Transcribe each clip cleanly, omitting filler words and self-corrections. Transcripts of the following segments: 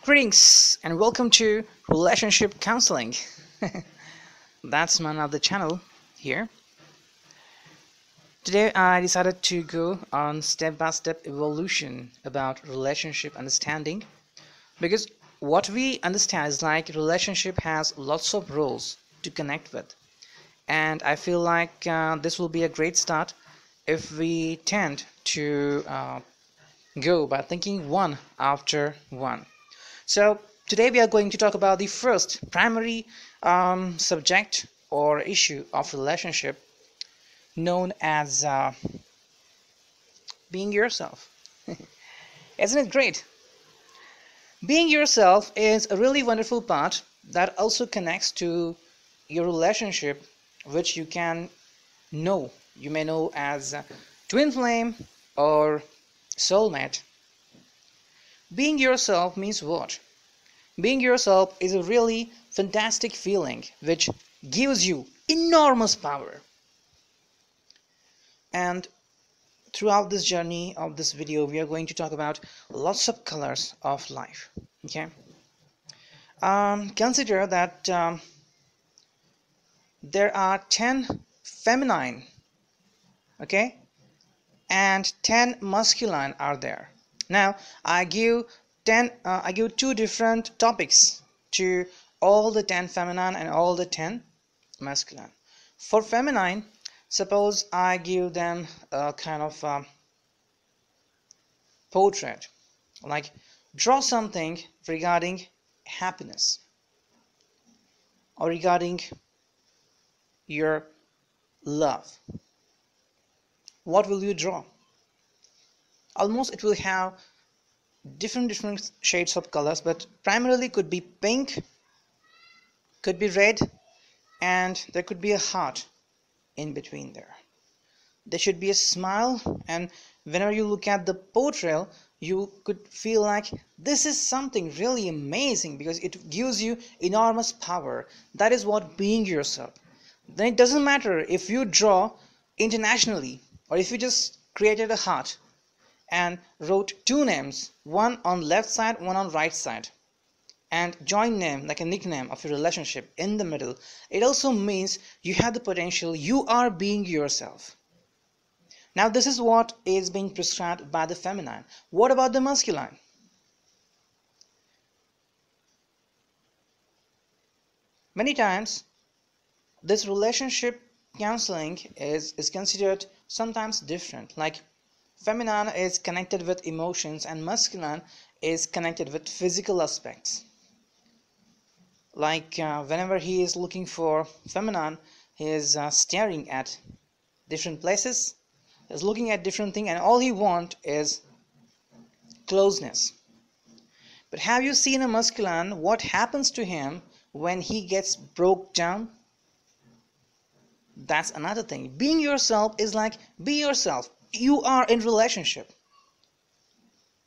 Greetings and welcome to Relationship Counseling. That's my other channel here. Today I decided to go on step-by-step evolution about relationship understanding, because what we understand is like relationship has lots of roles to connect with, and I feel like this will be a great start if we tend to go by thinking one after one. So today we are going to talk about the first primary subject or issue of relationship, known as being yourself. Isn't it great? Being yourself is a really wonderful part that also connects to your relationship, which you may know as twin flame or soulmate. Being yourself means what? Being yourself is a really fantastic feeling which gives you enormous power. And throughout this journey of this video, we are going to talk about lots of colors of life. Okay. Consider that there are 10 feminine, okay, and 10 masculine are there. Now I give two different topics to all the 10 feminine and all the 10 masculine. For feminine, suppose I give them a kind of portrait, like draw something regarding happiness or regarding your love. What will you draw? Almost it will have different shades of colors, but primarily could be pink, could be red, and there could be a heart in between there. There should be a smile, and whenever you look at the portrait, you could feel like this is something really amazing because it gives you enormous power. That is what being yourself. Then it doesn't matter if you draw internationally or if you just created a heart and wrote two names, one on left side, one on right side, and join name like a nickname of your relationship in the middle. It also means you have the potential, you are being yourself. Now this is what is being prescribed by the feminine. What about the masculine? Many times this relationship counseling is considered sometimes different. Like feminine is connected with emotions and masculine is connected with physical aspects. Like whenever he is looking for feminine, he is staring at different places, is looking at different things, and all he wants is closeness. But have you seen a masculine, what happens to him when he gets broke down? That's another thing. Being yourself is like, be yourself. You are in relationship.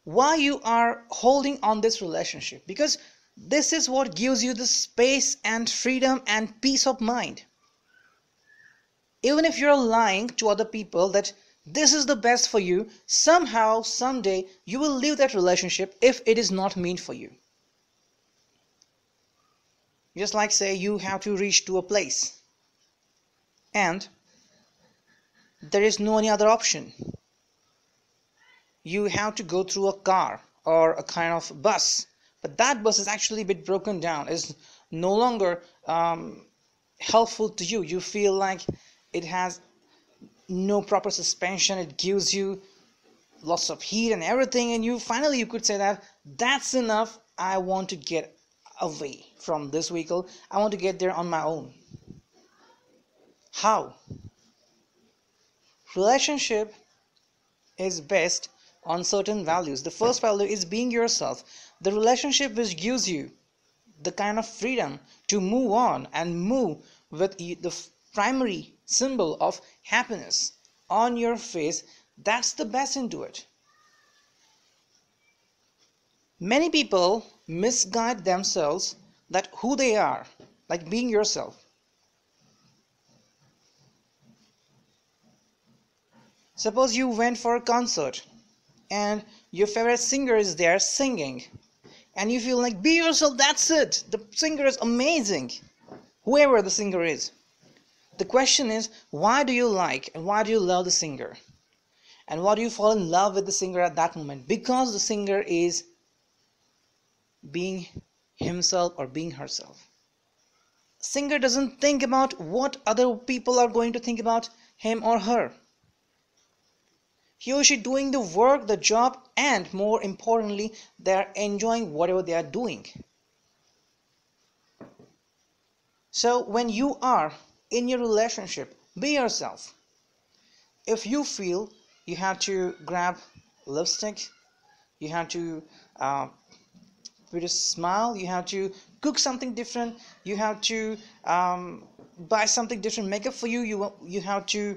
Why you are holding on this relationship? Because this is what gives you the space and freedom and peace of mind. Even if you're lying to other people that this is the best for you, somehow, someday, you will leave that relationship if it is not meant for you. Just like say you have to reach to a place and there is no any other option. You have to go through a car or a kind of bus, but that bus is actually a bit broken down, is no longer helpful to you. You feel like it has no proper suspension, it gives you lots of heat and everything, and you finally could say that that's enough, I want to get away from this vehicle, I want to get there on my own. How? Relationship is based on certain values. The first value is being yourself. The relationship which gives you the kind of freedom to move on and move with the primary symbol of happiness on your face, that's the best into it. Many people misguide themselves that who they are, like being yourself. Suppose you went for a concert and your favorite singer is there singing. and you feel like be yourself, that's it. The singer is amazing, whoever the singer is. The question is, why do you like and why do you love the singer? And why do you fall in love with the singer at that moment? Because the singer is being himself or being herself. Singer doesn't think about what other people are going to think about him or her. He or she doing the work, the job, and more importantly, they are enjoying whatever they are doing. So when you are in your relationship, be yourself. If you feel you have to grab lipstick, you have to put a smile, you have to cook something different, you have to buy something different makeup for you, you have to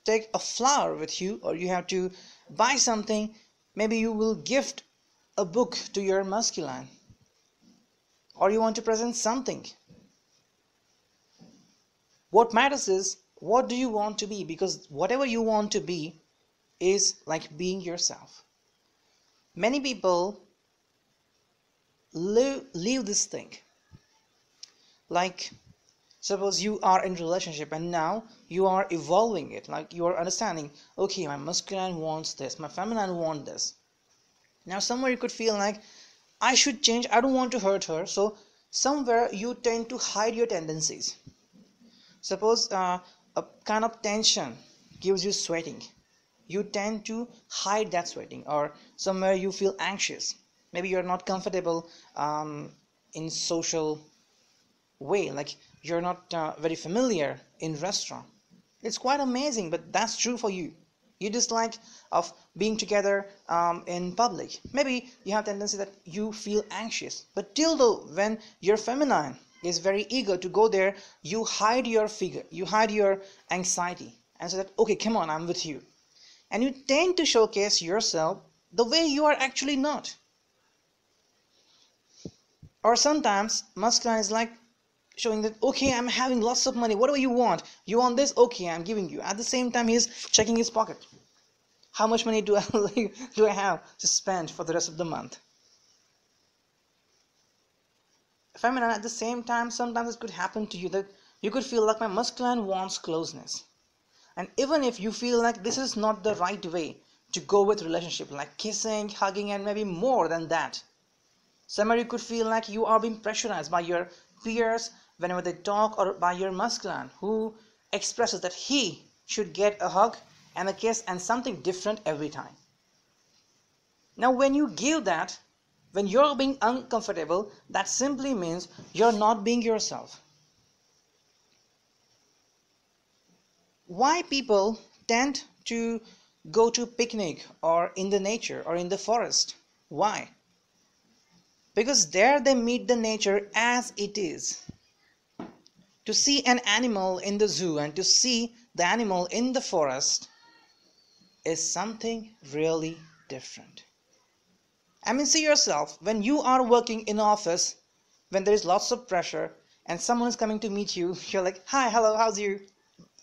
take a flower with you, or you have to buy something. Maybe you will gift a book to your masculine, or you want to present something. What matters is what do you want to be, because whatever you want to be is like being yourself. Many people leave this thing, like suppose you are in relationship and now you are evolving it, like you are understanding, okay, my masculine wants this, my feminine wants this. Now somewhere you could feel like I should change, I don't want to hurt her, so somewhere you tend to hide your tendencies. Suppose a kind of tension gives you sweating, you tend to hide that sweating, or somewhere you feel anxious, maybe you're not comfortable in social way, like you're not very familiar in restaurant. It's quite amazing, but that's true for you. You dislike of being together in public. Maybe you have tendency that you feel anxious, but till though when your feminine is very eager to go there, you hide your figure, you hide your anxiety, and say that okay, come on, I'm with you, and you tend to showcase yourself the way you are actually not. Or sometimes masculine is like showing that okay, I'm having lots of money, whatever you want this, okay, I'm giving you. At the same time he's checking his pocket, how much money do do I have to spend for the rest of the month. Feminine, at the same time, sometimes it could happen to you that you could feel like my masculine wants closeness, and even if you feel like this is not the right way to go with relationship, like kissing, hugging, and maybe more than that, somewhere you could feel like you are being pressurized by your peers whenever they talk, or by your masculine who expresses that he should get a hug and a kiss and something different every time. Now when you give that, when you're being uncomfortable, that simply means you're not being yourself. Why people tend to go to picnic or in the nature or in the forest? Why? Because there they meet the nature as it is. To see an animal in the zoo and to see the animal in the forest is something really different. I mean, see yourself, when you are working in office, when there is lots of pressure and someone is coming to meet you, you're like, hi, hello, how's you?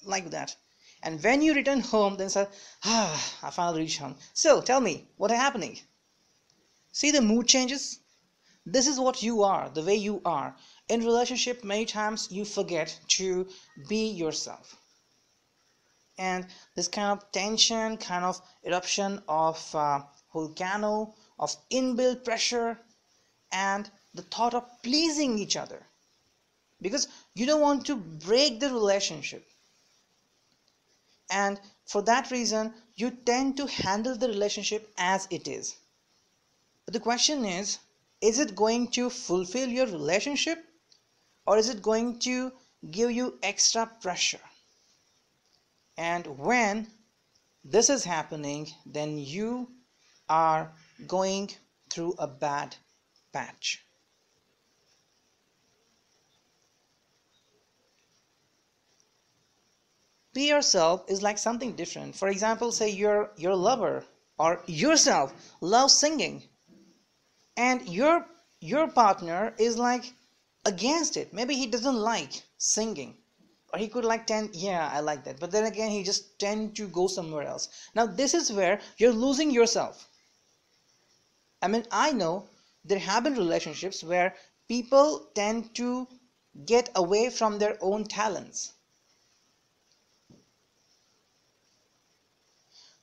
Like that. And when you return home, then say, I finally reached home. So tell me, what is happening? See the mood changes? This is what you are, the way you are. In relationship, many times you forget to be yourself. And this kind of tension, kind of eruption of volcano, of inbuilt pressure, and the thought of pleasing each other. Because you don't want to break the relationship. And for that reason, you tend to handle the relationship as it is. But the question is it going to fulfill your relationship, or is it going to give you extra pressure? And when this is happening, then you are going through a bad patch. Be yourself is like something different. For example, say your lover or yourself loves singing, and your partner is like against it. Maybe he doesn't like singing, or he could like tend, yeah, I like that, but then again he just tend to go somewhere else. Now this is where you're losing yourself. I mean, I know there have been relationships where people tend to get away from their own talents.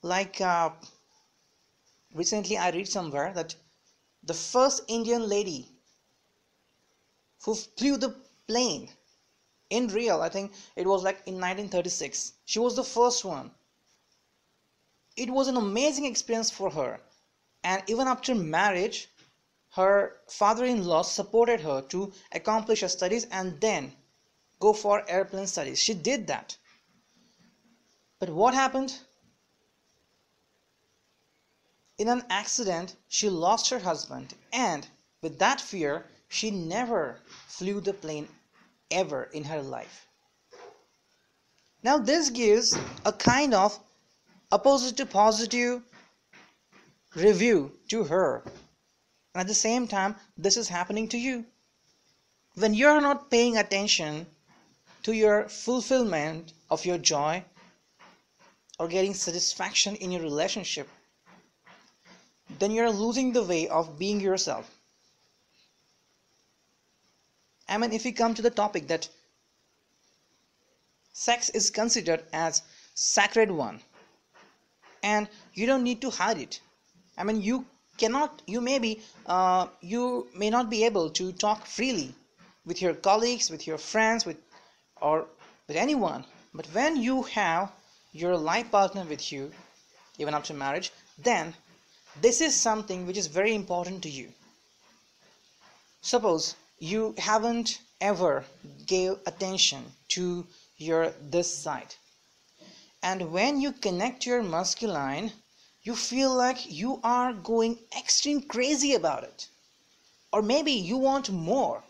Like recently, I read somewhere that the first Indian lady who flew the plane in real, I think it was like in 1936. She was the first one. It was an amazing experience for her. And even after marriage, her father-in-law supported her to accomplish her studies and then go for airplane studies. She did that. But what happened? In an accident, she lost her husband, and with that fear, she never flew the plane ever in her life. Now, this gives a kind of opposite to positive review to her. And at the same time, this is happening to you. When you're not paying attention to your fulfillment of your joy or getting satisfaction in your relationship, then you're losing the way of being yourself. I mean, if we come to the topic that sex is considered as sacred one, and you don't need to hide it. I mean, you may not be able to talk freely with your colleagues, with your friends, or with anyone. But when you have your life partner with you, even after marriage, then this is something which is very important to you. Suppose you haven't ever gave attention to your this side, and when you connect your masculine, you feel like you are going extreme crazy about it, or maybe you want more,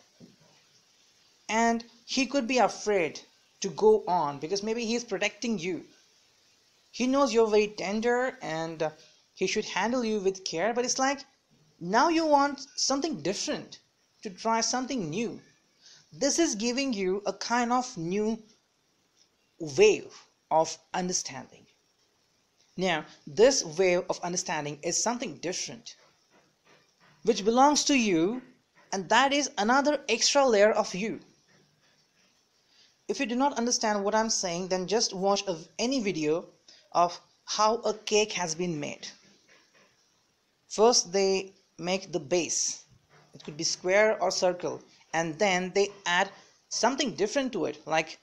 and he could be afraid to go on because maybe he is protecting you. He knows you're very tender and he should handle you with care, but it's like now you want something different, to try something new. This is giving you a kind of new wave of understanding. Now, this wave of understanding is something different, which belongs to you, and that is another extra layer of you. If you do not understand what I'm saying, then just watch any video of how a cake has been made. First, they make the base. It could be square or circle, and then they add something different to it, like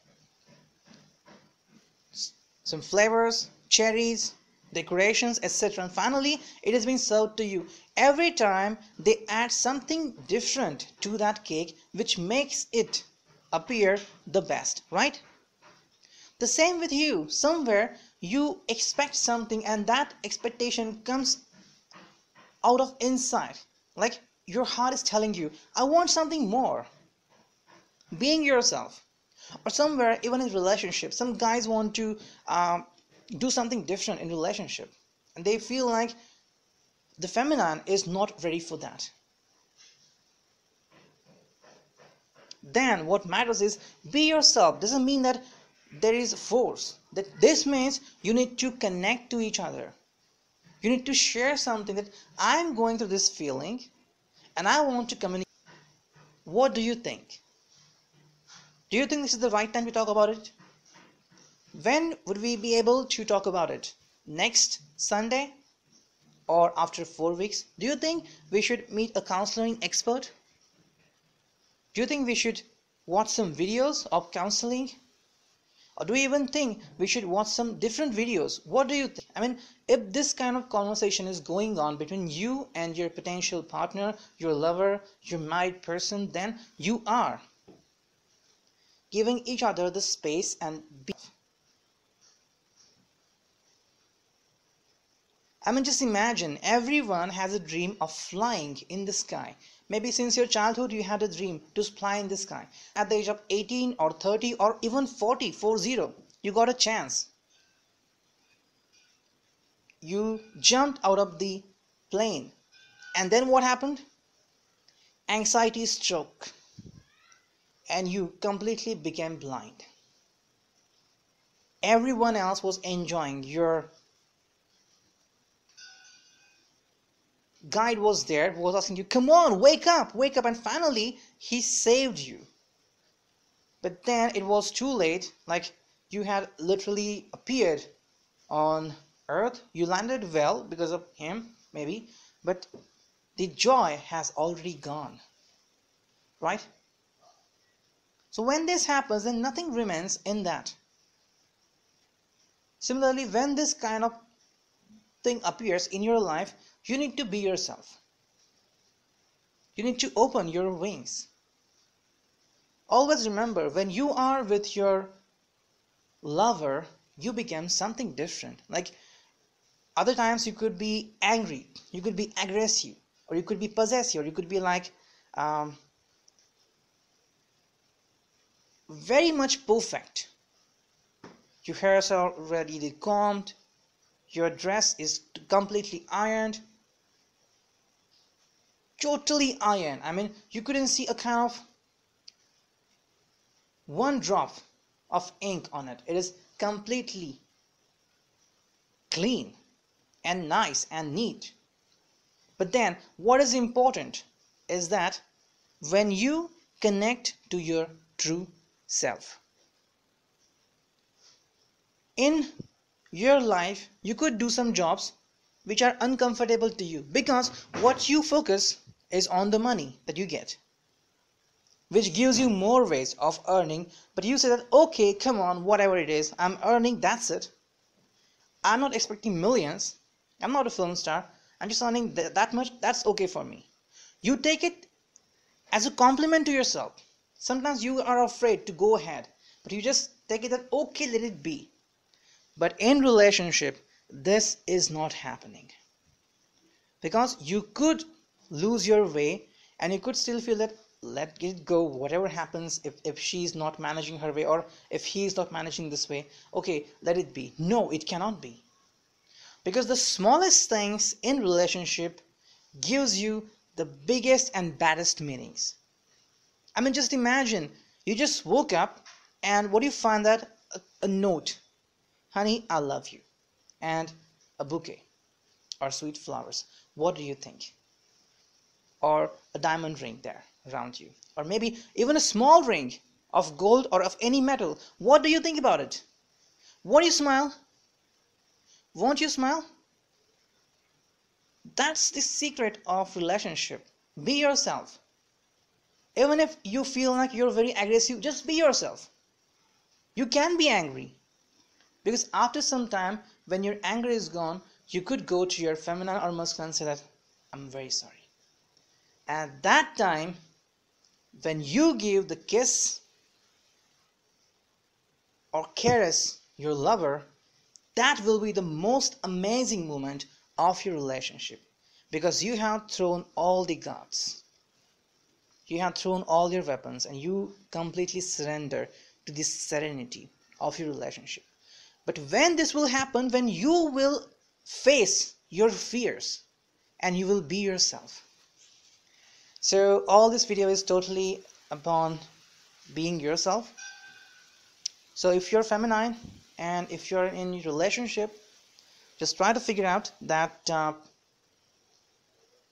some flavors, cherries, decorations, etc. And finally, it is being served to you. Every time they add something different to that cake, which makes it appear the best, right? The same with you. Somewhere you expect something, and that expectation comes out of inside. Like your heart is telling you, I want something more. Being yourself. Or somewhere, even in relationships, some guys want to do something different in relationship, and they feel like the feminine is not ready for that. Then what matters is be yourself. Doesn't mean that there is force. That this means you need to connect to each other. You need to share something that I'm going through this feeling and I want to communicate. What do you think? Do you think this is the right time to talk about it? When would we be able to talk about it? Next Sunday? Or after 4 weeks? Do you think we should meet a counseling expert? Do you think we should watch some videos of counseling? Or do you even think we should watch some different videos? What do you think? I mean, if this kind of conversation is going on between you and your potential partner, your lover, your married person, then you are giving each other the space and I mean, just imagine everyone has a dream of flying in the sky. Maybe since your childhood you had a dream to fly in the sky. At the age of 18 or 30 or even 40, you got a chance. You jumped out of the plane. And then what happened? Anxiety stroke. And you completely became blind. Everyone else was enjoying your guide was there who was asking you, come on, wake up, and finally he saved you. But then it was too late. Like, you had literally appeared on earth, you landed well because of him, maybe, but the joy has already gone, right? So when this happens, then nothing remains in that. Similarly, when this kind of thing appears in your life, you need to be yourself. You need to open your wings. Always remember, when you are with your lover, you become something different. Like, other times you could be angry, you could be aggressive, or you could be possessive, or you could be like very much perfect. Your hairs are already combed, your dress is completely ironed, totally ironed. I mean, you couldn't see a kind of one drop of ink on it. It is completely clean and nice and neat. But then what is important is that when you connect to your true self, in your life you could do some jobs which are uncomfortable to you, because what you focus is on the money that you get, which gives you more ways of earning. But you say that, okay, come on, whatever it is, I'm earning, that's it. I'm not expecting millions, I'm not a film star, I'm just earning that much, that's okay for me. You take it as a compliment to yourself. Sometimes you are afraid to go ahead, but you just take it that, okay, let it be. But in relationship, this is not happening, because you could lose your way and you could still feel that, let it go, whatever happens. If she's not managing her way, or if he's not managing this way, okay, let it be. No, it cannot be, because the smallest things in relationship gives you the biggest and baddest meanings. I mean, just imagine, you just woke up and what do you find? That a note, honey, I love you, and a bouquet or sweet flowers. What do you think? Or a diamond ring there around you, or maybe even a small ring of gold or of any metal. What do you think about it? Won't you smile? Won't you smile? That's the secret of relationship. Be yourself. Even if you feel like you're very aggressive, just be yourself. You can be angry, because after some time, when your anger is gone, you could go to your feminine or masculine and say that, I'm very sorry. At that time, when you give the kiss or caress your lover, that will be the most amazing moment of your relationship, because you have thrown all the guards, you have thrown all your weapons, and you completely surrender to the serenity of your relationship. But when this will happen, when you will face your fears and you will be yourself. So all this video is totally upon being yourself. So if you're feminine and if you're in a relationship, just try to figure out that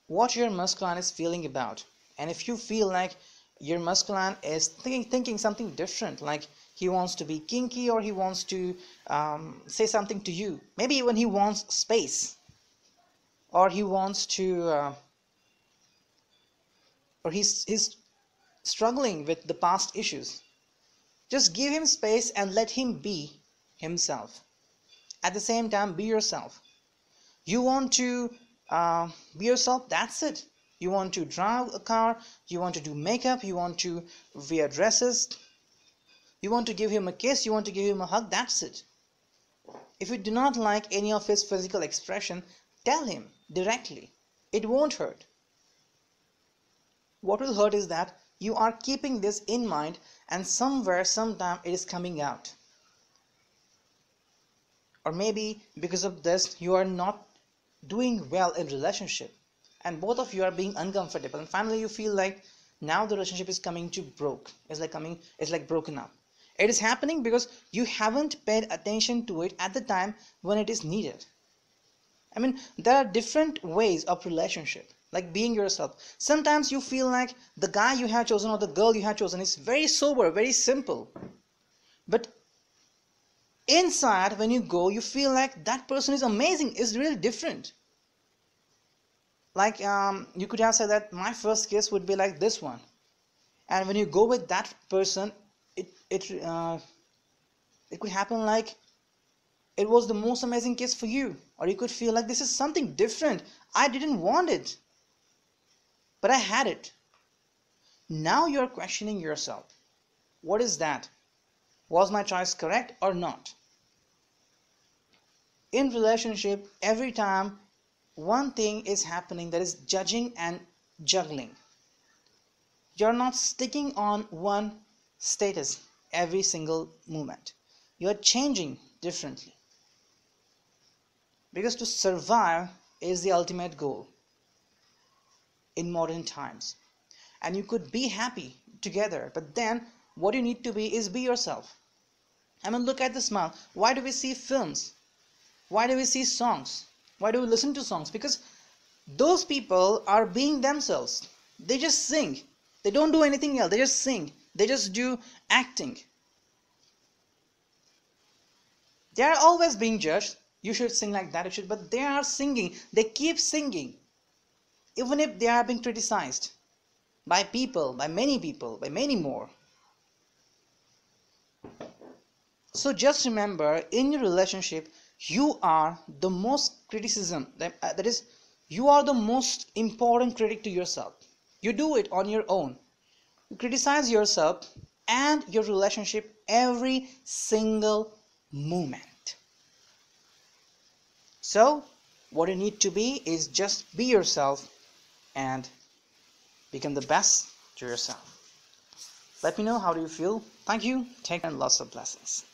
what your masculine is feeling about. And if you feel like your masculine is thinking something different, like he wants to be kinky, or he wants to say something to you, maybe even he wants space, or he wants to or he's struggling with the past issues, just give him space and let him be himself. At the same time, be yourself. You want to be yourself, that's it. You want to drive a car, you want to do makeup, you want to wear dresses, you want to give him a kiss, you want to give him a hug, that's it. If you do not like any of his physical expression, tell him directly. It won't hurt. What will hurt is that you are keeping this in mind, and somewhere, sometime it is coming out. Or maybe because of this, you are not doing well in relationship, and both of you are being uncomfortable, and finally you feel like now the relationship is coming to broke. It's like broken up. It is happening because you haven't paid attention to it at the time when it is needed. I mean, there are different ways of relationship, like being yourself. Sometimes you feel like the guy you have chosen or the girl you have chosen is very sober, very simple. But inside, when you go, you feel like that person is amazing, is really different. Like you could have said that my first kiss would be like this one, and when you go with that person, it could happen like it was the most amazing kiss for you, or you could feel like this is something different. I didn't want it, but I had it. Now you're questioning yourself. What is that? Was my choice correct or not? In relationship, every time one thing is happening, that is judging and juggling. You're not sticking on one status every single moment. You're changing differently. Because to survive is the ultimate goal in modern times. And you could be happy together, but then what you need to be is be yourself. I mean, look at the smile. Why do we see films? Why do we see songs? Why do we listen to songs? Because those people are being themselves. They just sing. They don't do anything else. They just sing. They just do acting. They are always being judged. You should sing like that. You should. But they are singing. They keep singing. Even if they are being criticized by people, by many more. So just remember, in your relationship, you are the most criticism. That is, you are the most important critic to yourself. You do it on your own. You criticize yourself and your relationship every single moment. So, what you need to be is just be yourself and become the best to yourself. Let me know how do you feel. Thank you. Take care and lots of blessings.